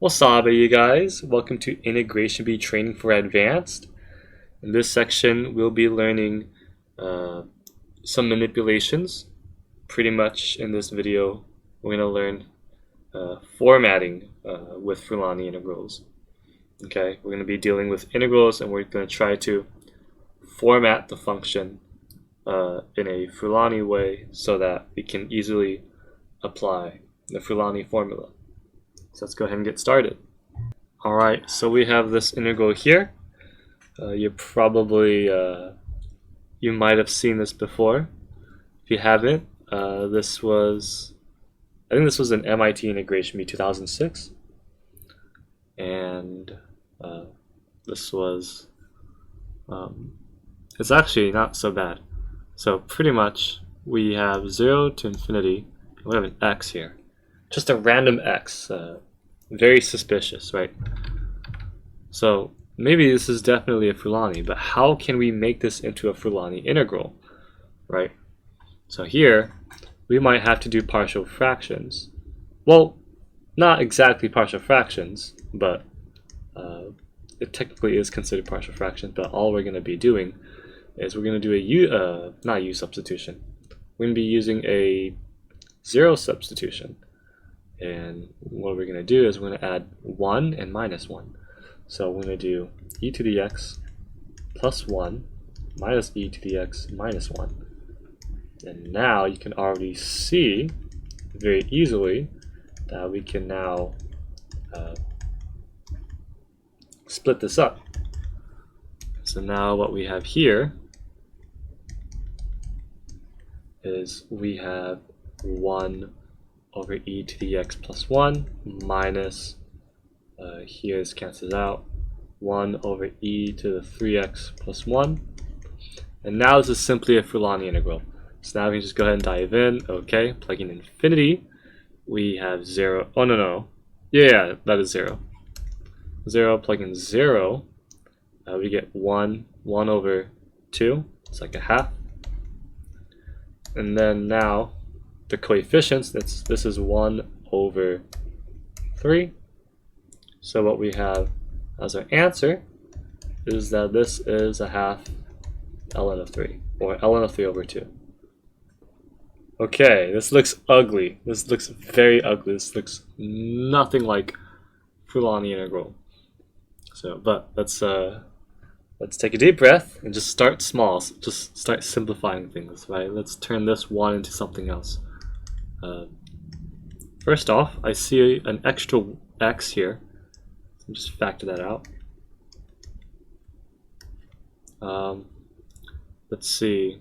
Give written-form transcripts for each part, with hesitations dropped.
Wasabi, you guys. Welcome to Integration Bee Training for Advanced. In this section, we'll be learning some manipulations. Pretty much in this video, we're going to learn formatting with Frullani integrals. Okay, we're going to be dealing with integrals, and we're going to try to format the function in a Frullani way so that we can easily apply the Frullani formula. So let's go ahead and get started. Alright, so we have this integral here. You might have seen this before. If you haven't, I think this was an MIT Integration Bee 2006. And this was, it's actually not so bad. So pretty much we have 0 to infinity, and we have an x here. Just a random x, very suspicious, right? So maybe this is definitely a Frullani, but how can we make this into a Frullani integral, right? So here, we might have to do partial fractions. Well, not exactly partial fractions, but it technically is considered partial fractions, but all we're going to be doing is we're going to do not a u substitution. We're going to be using a 0 substitution. And what we're going to do is we're going to add 1 and minus 1. So we're going to do e to the x plus 1 minus e to the x minus 1. And now you can already see very easily that we can now split this up. So now what we have here is we have 1 over e to the x plus 1 minus, here this cancels out, 1 over e to the 3x plus 1. And now this is simply a Frullani integral. So now we can just go ahead and dive in. Okay, plugging in infinity, we have 0. Oh, no. Yeah, that is 0. 0, plug in 0, we get 1 over 2. It's like a half. And then now, the coefficients, this is 1 over 3. So what we have as our answer is that this is a half ln of 3, or ln of 3 over 2. Okay, this looks ugly. This looks very ugly. This looks nothing like Frullani integral. So, but let's take a deep breath and just start small. Just start simplifying things, right? Let's turn this 1 into something else. First off, I see an extra x here. Just factor that out. Let's see.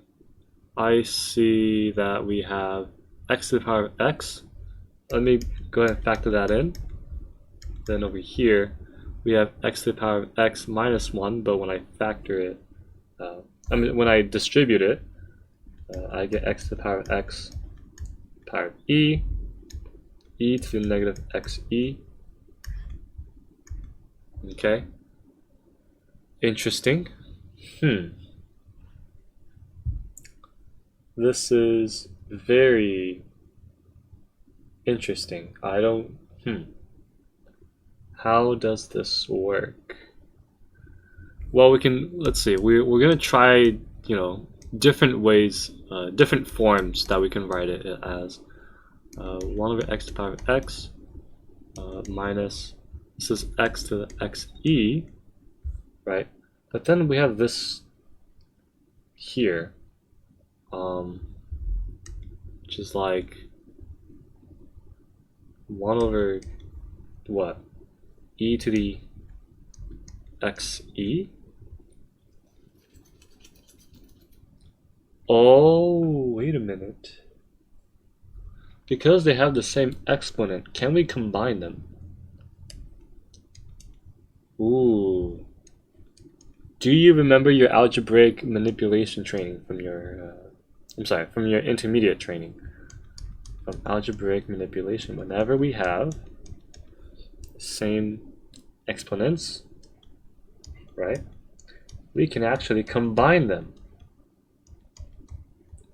I see that we have x to the power of x. Let me go ahead and factor that in. Then over here, we have x to the power of x minus 1, but when I factor it, when I distribute it, I get x to the power of x power of e to the negative xe. Okay. Interesting. This is very interesting. How does this work? Well, let's see. We're gonna try, different ways, different forms that we can write it as. 1 over x to the power of x minus, this is x to the xe, right? But then we have this here, which is like 1 over what? E to the xe? Oh, wait a minute. Because they have the same exponent, can we combine them? Ooh. Do you remember your algebraic manipulation training from your, from your intermediate training? From algebraic manipulation, whenever we have same exponents, right, we can actually combine them.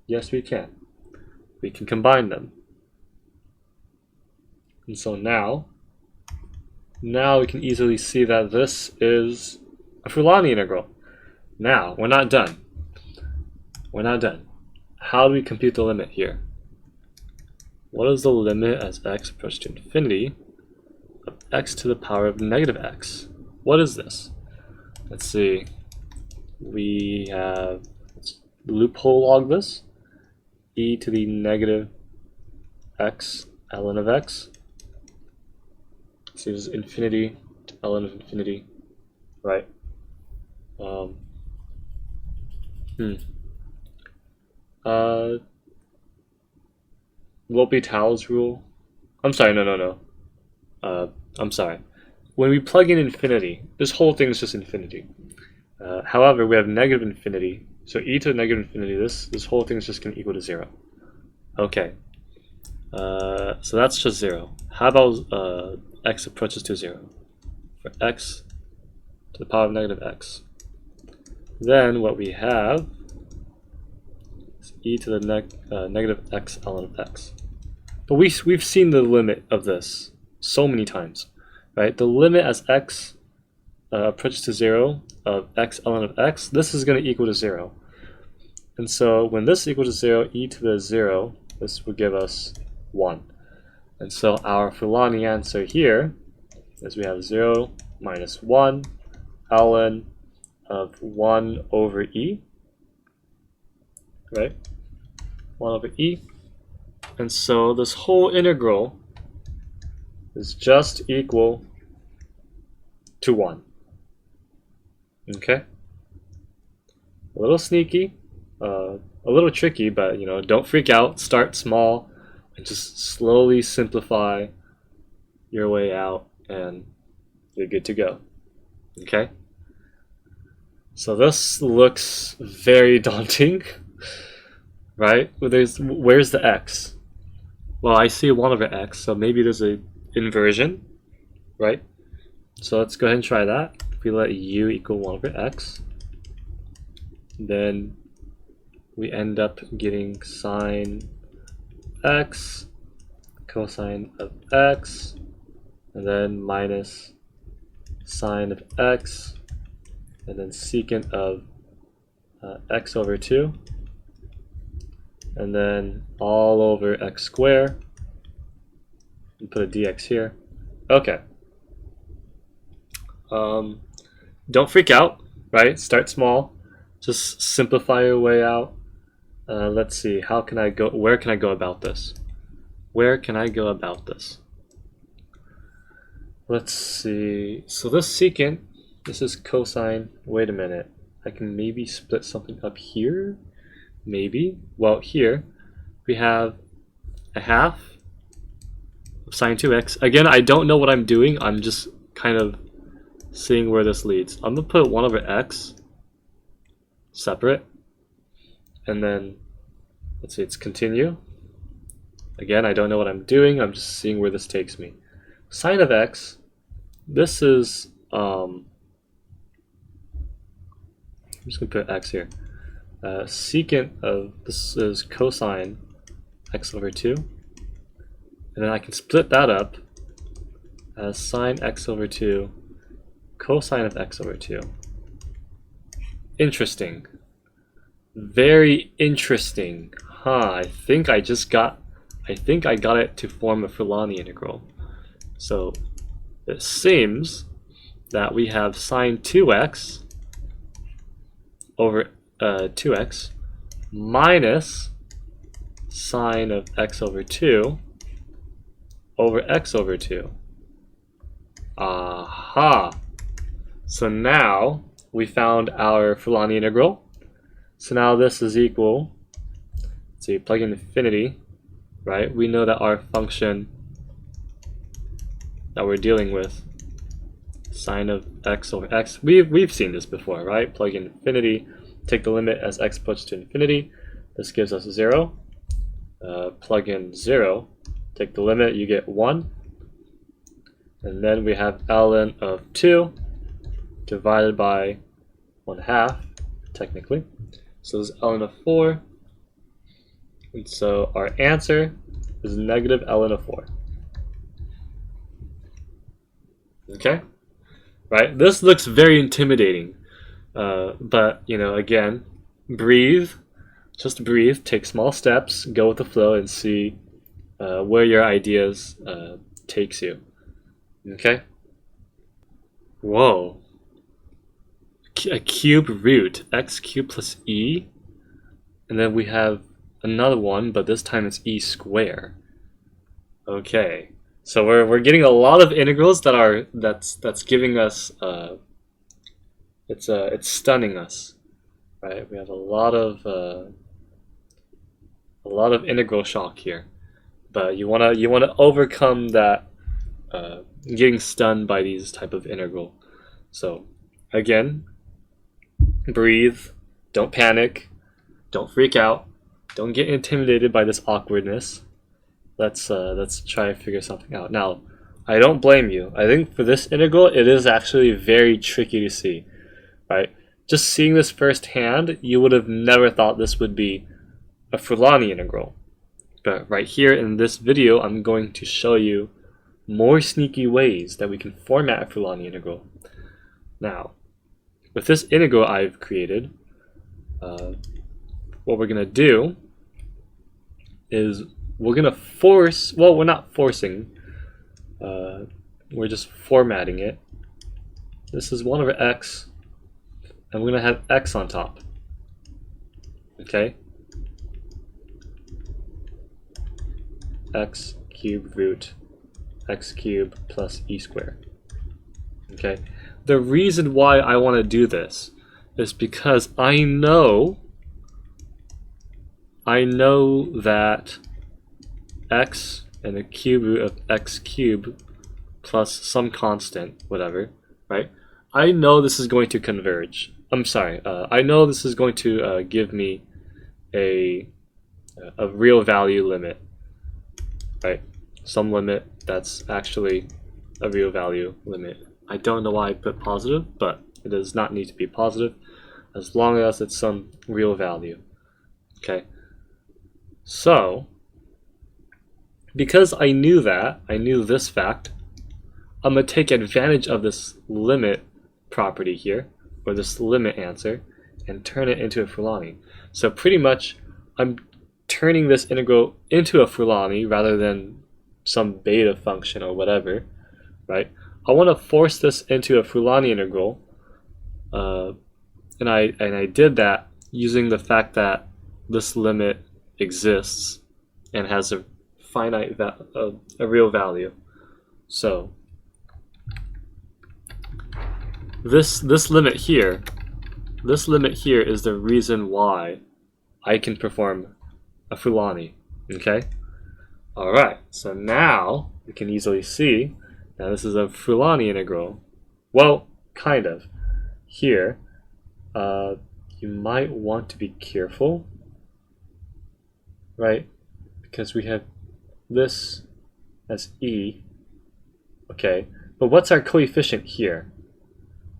Yes, we can. We can combine them. And so now Now we can easily see that this is a Frullani integral. Now, we're not done. We're not done. How do we compute the limit here? What is the limit as x approaches to infinity of x to the power of negative x? What is this? Let's see. We have, let's loophole log this. E to the negative x ln of x. So this is infinity to ln of infinity, right? L'Hopital's rule. I'm sorry, no. I'm sorry. When we plug in infinity, this whole thing is just infinity. However, we have negative infinity. So e to the negative infinity, this whole thing is just going to equal to 0. Okay. So that's just 0. How about x approaches to 0? For x to the power of negative x. Then what we have is e to the negative x ln of x. But we've seen the limit of this so many times, right? The limit as x approaches to 0 of x ln of x, this is going to equal to 0. And so when this equals to 0, e to the 0, this will give us 1. And so our Frullani answer here is we have 0 minus 1 ln of 1 over e, right? 1 over e. And so this whole integral is just equal to 1. Okay? A little sneaky, a little tricky, but don't freak out. Start small and just slowly simplify your way out and you're good to go. Okay? So this looks very daunting, right? Where's the x? Well, I see 1 over x, so maybe there's an inversion, right? So let's go ahead and try that. If we let u equal 1 over x, then we end up getting sine x, cosine of x, and then minus sine of x, and then secant of x over 2, and then all over x squared, and put a dx here. Okay. Don't freak out, right? Start small. Just simplify your way out. Let's see, where can I go about this? Where can I go about this? Let's see, so this secant, this is cosine. Wait a minute, I can maybe split something up here? Maybe. Well, here we have a half of sine 2x. Again, I don't know what I'm doing. I'm just kind of seeing where this leads. I'm going to put 1 over x separate. And then, let's see, it's continue. Again, I don't know what I'm doing. I'm just seeing where this takes me. Sine of x, this is, I'm just going to put x here. Secant of, this is cosine x over 2. And then I can split that up as sine x over 2, cosine of x over 2. Interesting. Very interesting. I think I got it to form a Frullani integral. So it seems that we have sine 2x over 2x minus sine of x over 2 over x over 2. Aha! So now we found our Frullani integral. So now this is equal, let's see, plug in infinity, right? We know that our function that we're dealing with, sine of x over x, we've seen this before, right? Plug in infinity, take the limit as x approaches to infinity. This gives us 0. Plug in 0, take the limit, you get 1. And then we have ln of 2 divided by 1/2, technically. So this is ln of 4. And so our answer is negative ln of 4. Okay, right? This looks very intimidating, but you know, again, breathe. Just breathe. Take small steps. Go with the flow and see where your ideas takes you. Okay. Whoa. A cube root, x cubed plus e, and then we have another one, but this time it's e square. Okay, so we're getting a lot of integrals that's giving us it's stunning us, right? We have a lot of integral shock here, but you wanna overcome that getting stunned by these type of integral. So again, breathe, don't panic, don't freak out, don't get intimidated by this awkwardness. Let's try to figure something out. Now, I don't blame you. I think for this integral, it is actually very tricky to see, right? Just seeing this firsthand, you would have never thought this would be a Frullani integral. But right here in this video, I'm going to show you more sneaky ways that we can format a Frullani integral. Now, with this integral I've created, what we're going to do is we're going to force, well, we're not forcing, we're just formatting it. This is 1 over x, and we're going to have x on top. Okay? X cubed root x cubed plus e squared. Okay? The reason why I want to do this is because I know that x and the cube root of x cubed plus some constant, whatever, right? I know this is going to converge. I'm sorry, I know this is going to give me a real value limit, right? Some limit that's actually a real value limit. I don't know why I put positive, but it does not need to be positive as long as it's some real value. Okay, so because I knew this fact, I'm going to take advantage of this limit property here, or this limit answer, and turn it into a Frullani. So pretty much I'm turning this integral into a Frullani rather than some beta function or whatever, right? I want to force this into a Frullani integral, and I did that using the fact that this limit exists and has a finite a real value. So this limit here is the reason why I can perform a Frullani. Okay. All right. So now we can easily see. Now this is a Frullani integral. Well, kind of. Here, you might want to be careful, right? Because we have this as e. Okay, but what's our coefficient here?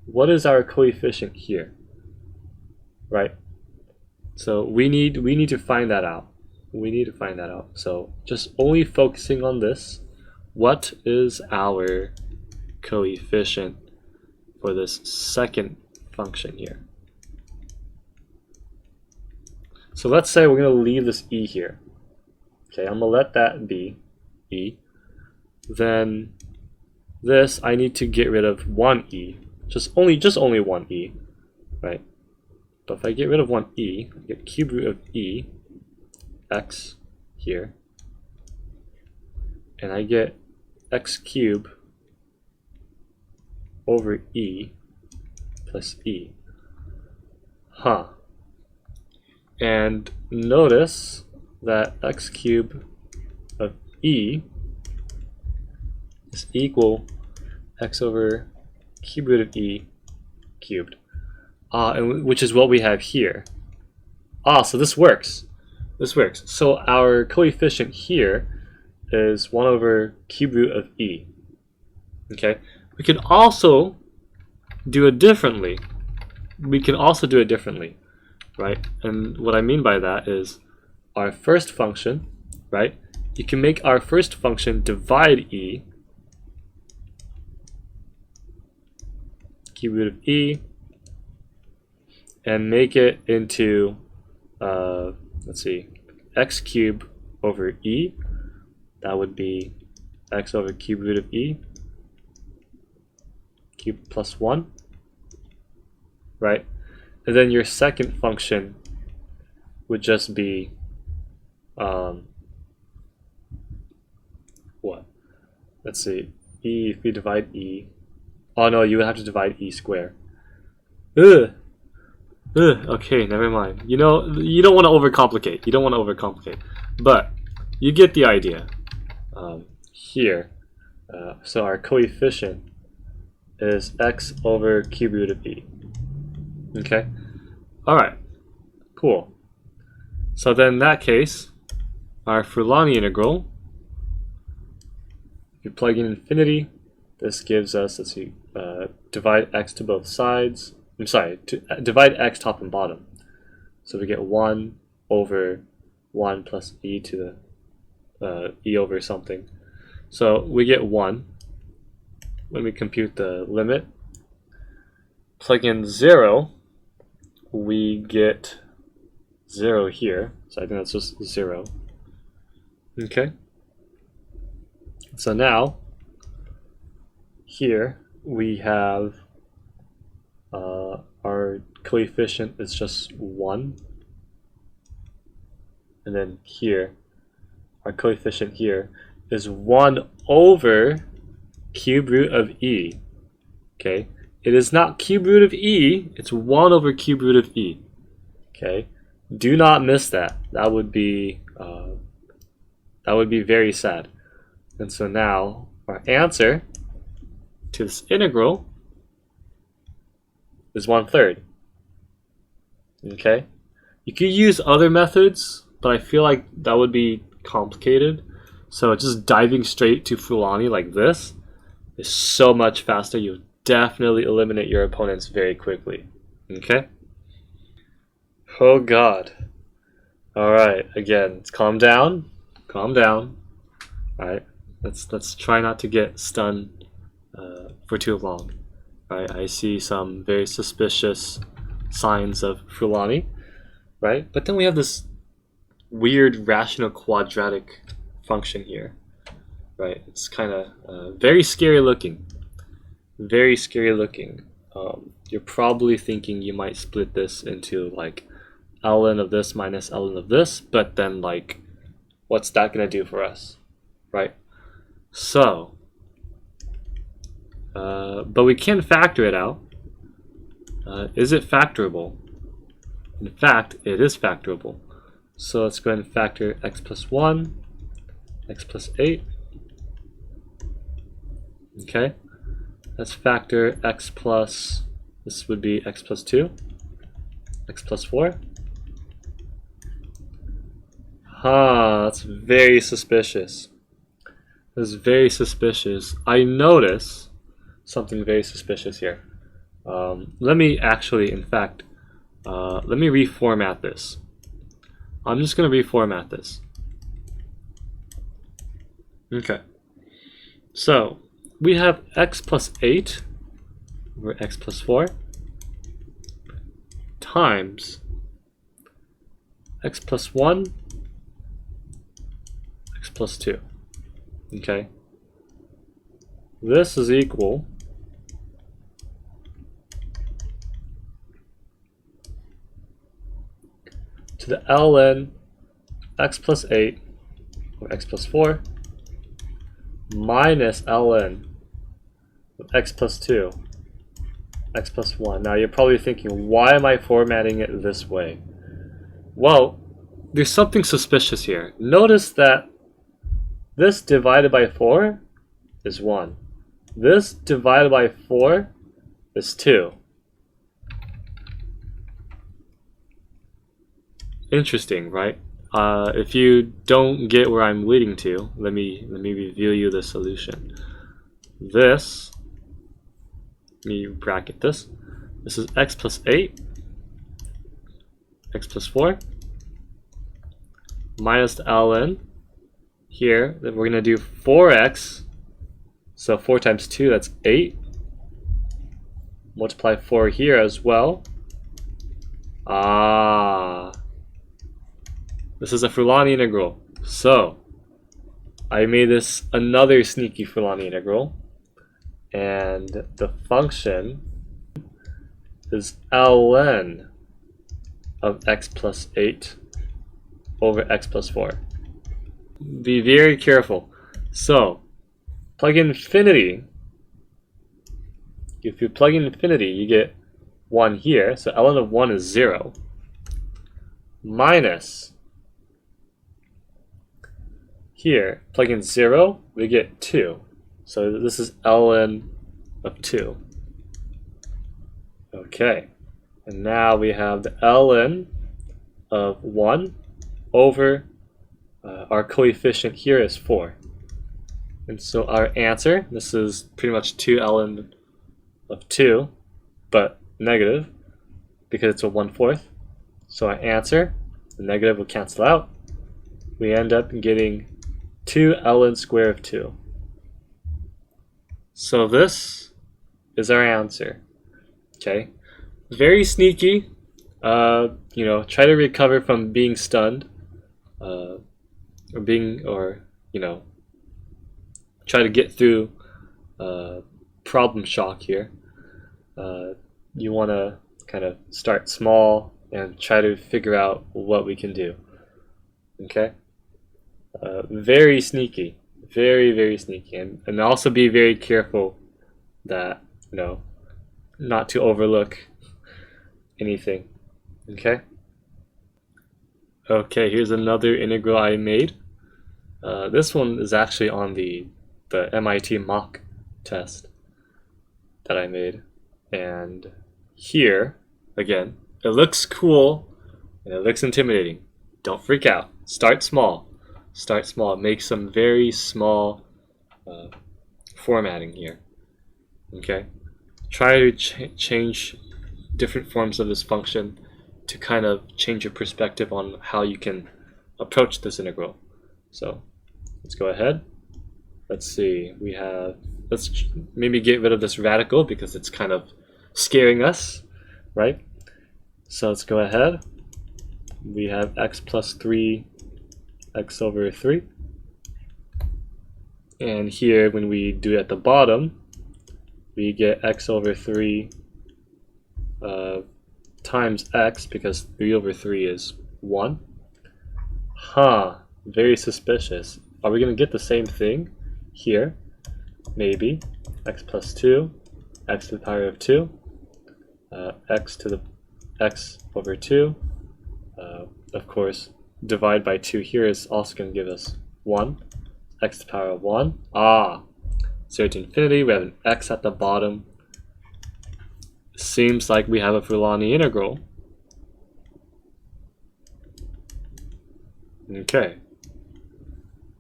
What is our coefficient here? Right? So we need to find that out. We need to find that out. So just only focusing on this. What is our coefficient for this second function here? So let's say we're going to leave this e here. Okay, I'm going to let that be e. Then this, I need to get rid of 1e. Just only 1e, right? But if I get rid of 1e, I get cube root of e, x here, and I get x cubed over e plus e. Huh. And notice that x cubed of e is equal x over cube root of e cubed. And which is what we have here. So this works. This works. So our coefficient here is 1 over cube root of e. Okay. We can also do it differently. Right? And what I mean by that is our first function, right? You can make our first function divide e, cube root of e, and make it into, let's see, x cubed over e. That would be x over cube root of e, cube plus 1, right? And then your second function would just be, what? Let's see, e, if we divide e, oh no, you would have to divide e squared. Ugh. Okay, never mind. You know, you don't want to overcomplicate. You don't want to overcomplicate. But you get the idea. Here, so our coefficient is x over cube root of e. Okay? Alright, cool. So then in that case, our Frullani integral, if you plug in infinity, this gives us, let's see, divide x to both sides. I'm sorry, divide x top and bottom. So we get 1 over 1 plus e to the e over something. So we get 1 when we compute the limit. Plug in 0, we get 0 here. So I think that's just 0. Okay. So now, here we have our coefficient is just 1. And then here, our coefficient here is 1 over cube root of e. Okay, it is not cube root of e, it's 1 over cube root of e. Okay, do not miss that. That would be very sad. And so now our answer to this integral is 1/3. Okay, you could use other methods, but I feel like that would be complicated. So just diving straight to Frullani like this is so much faster. You'll definitely eliminate your opponents very quickly. Okay? Oh god. Alright, again, calm down. Calm down. Alright, let's try not to get stunned for too long. Alright, I see some very suspicious signs of Frullani. Right? But then we have this weird rational quadratic function here, right? It's kind of very scary looking. Very scary looking. You're probably thinking you might split this into like ln of this minus ln of this, but then like, what's that going to do for us, right? So, but we can factor it out. Is it factorable? In fact, it is factorable. So let's go ahead and factor x plus 1, x plus 8. Okay. Let's factor x plus, this would be x plus 2, x plus 4. That's very suspicious. That's very suspicious. I notice something very suspicious here. Let me actually, in fact, let me reformat this. I'm just going to reformat this. Okay. So, we have x plus 8 over x plus 4 times x plus 1, x plus 2. Okay. This is equal to the ln x plus 8 or x plus 4 minus ln of x plus 2, x plus 1. Now you're probably thinking, why am I formatting it this way? Well, there's something suspicious here. Notice that this divided by 4 is 1. This divided by 4 is 2. Interesting, right? If you don't get where I'm leading to, let me reveal you the solution. This, let me bracket this. This is x plus 8, x plus 4, minus the ln. Here, then we're going to do 4x, so 4 times 2, that's 8, multiply 4 here as well. Ah, this is a Frullani integral. So I made this another sneaky Frullani integral, and the function is ln of x plus 8 over x plus 4. Be very careful. So plug in infinity. If you plug in infinity, you get 1 here. So ln of 1 is 0. Minus, here, plug in 0, we get 2. So this is ln of 2. Okay. And now we have the ln of 1 over our coefficient here is 4. And so our answer, this is pretty much 2 ln of 2, but negative because it's a 1/4. So our answer, the negative will cancel out. We end up getting 2 ln square of 2. So this is our answer. Okay, very sneaky. You know, try to recover from being stunned, or you know, try to get through problem shock here. You want to kind of start small and try to figure out what we can do. Okay, very sneaky, very sneaky, and also be very careful that, you know, not to overlook anything. Okay. Okay, here's another integral I made. This one is actually on the MIT mock test that I made, and here again, it looks cool and it looks intimidating. Don't freak out. Start small. Start small. Make some very small formatting here. Okay. Try to change different forms of this function to kind of change your perspective on how you can approach this integral. So let's go ahead. Let's see. Let's maybe get rid of this radical because it's kind of scaring us, right? So let's go ahead. We have x plus 3 x over 3. And here, when we do it at the bottom, we get x over 3 times x, because 3 over 3 is 1. Huh, very suspicious. Are we going to get the same thing here? Maybe. X plus 2, x to the power of 2, x to the x over 2. Of course, divide by 2 here is also going to give us 1. X to the power of 1. Ah, 0 to infinity. We have an x at the bottom. Seems like we have a Frullani integral. Okay.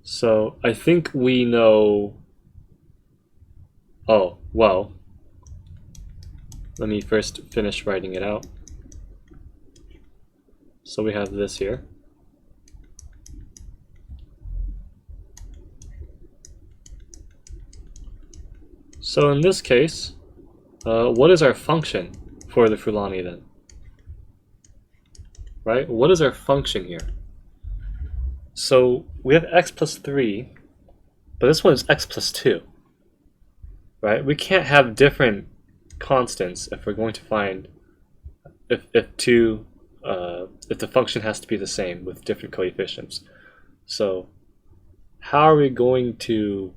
So I think we know. Oh, well. Let me first finish writing it out. So we have this here. So in this case, what is our function for the Frullani then? Right? What is our function here? So we have x plus 3, but this one is x plus 2. Right? We can't have different constants if we're going to find if the function has to be the same with different coefficients. So how are we going to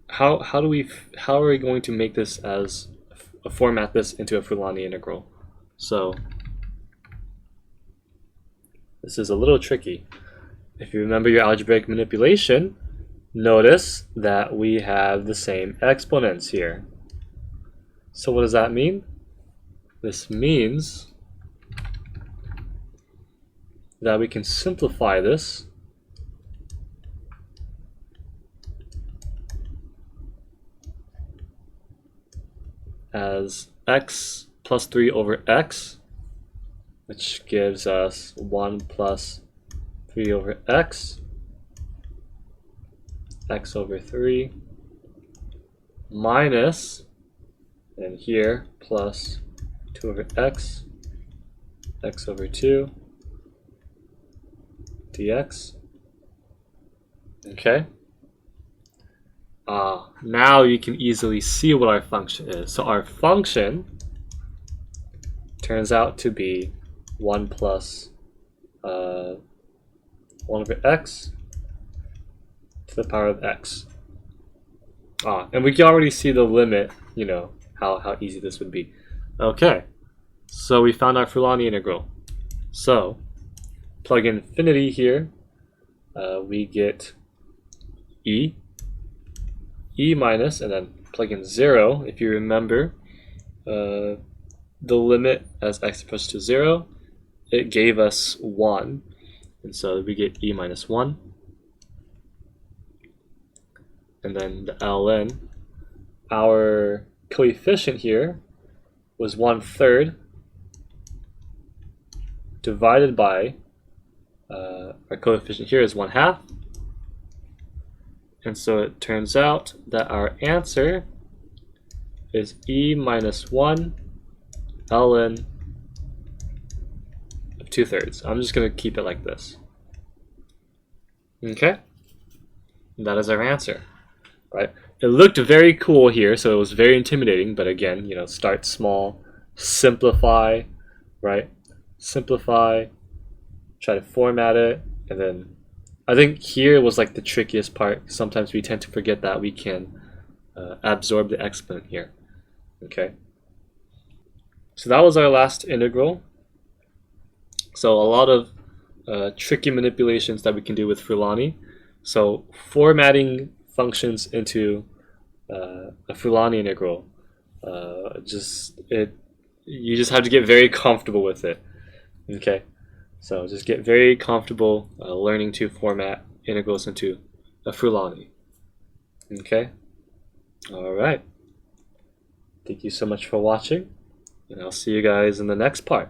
how are we going to make this as format this into a Frullani integral? So this is a little tricky. If you remember your algebraic manipulation, notice that we have the same exponents here. So what does that mean? This means that we can simplify this as x plus 3 over x, which gives us 1 plus 3 over x, x over 3, minus and here plus 2 over x, x over 2 dx. Okay. Now you can easily see what our function is. So our function turns out to be 1 plus 1 over x to the power of x. And we can already see the limit, you know, how easy this would be. Okay, so we found our Frullani integral. So plug infinity here, we get e minus, and then plug in 0. If you remember the limit as x approaches to 0, it gave us 1, and so we get e minus 1. And then the ln, our coefficient here was 1/3 divided by our coefficient here is 1/2. And so it turns out that our answer is e minus 1 ln of 2/3. I'm just going to keep it like this. Okay? And that is our answer. Right? It looked very cool here, so it was very intimidating, but again, you know, start small, simplify, right? Simplify, try to format it, and then I think here was like the trickiest part. Sometimes we tend to forget that we can absorb the exponent here. Okay. So that was our last integral. So a lot of tricky manipulations that we can do with Frullani. So formatting functions into a Frullani integral, you just have to get very comfortable with it. Okay, so just get very comfortable learning to format integrals into a Frullani. Okay, all right. Thank you so much for watching, and I'll see you guys in the next part.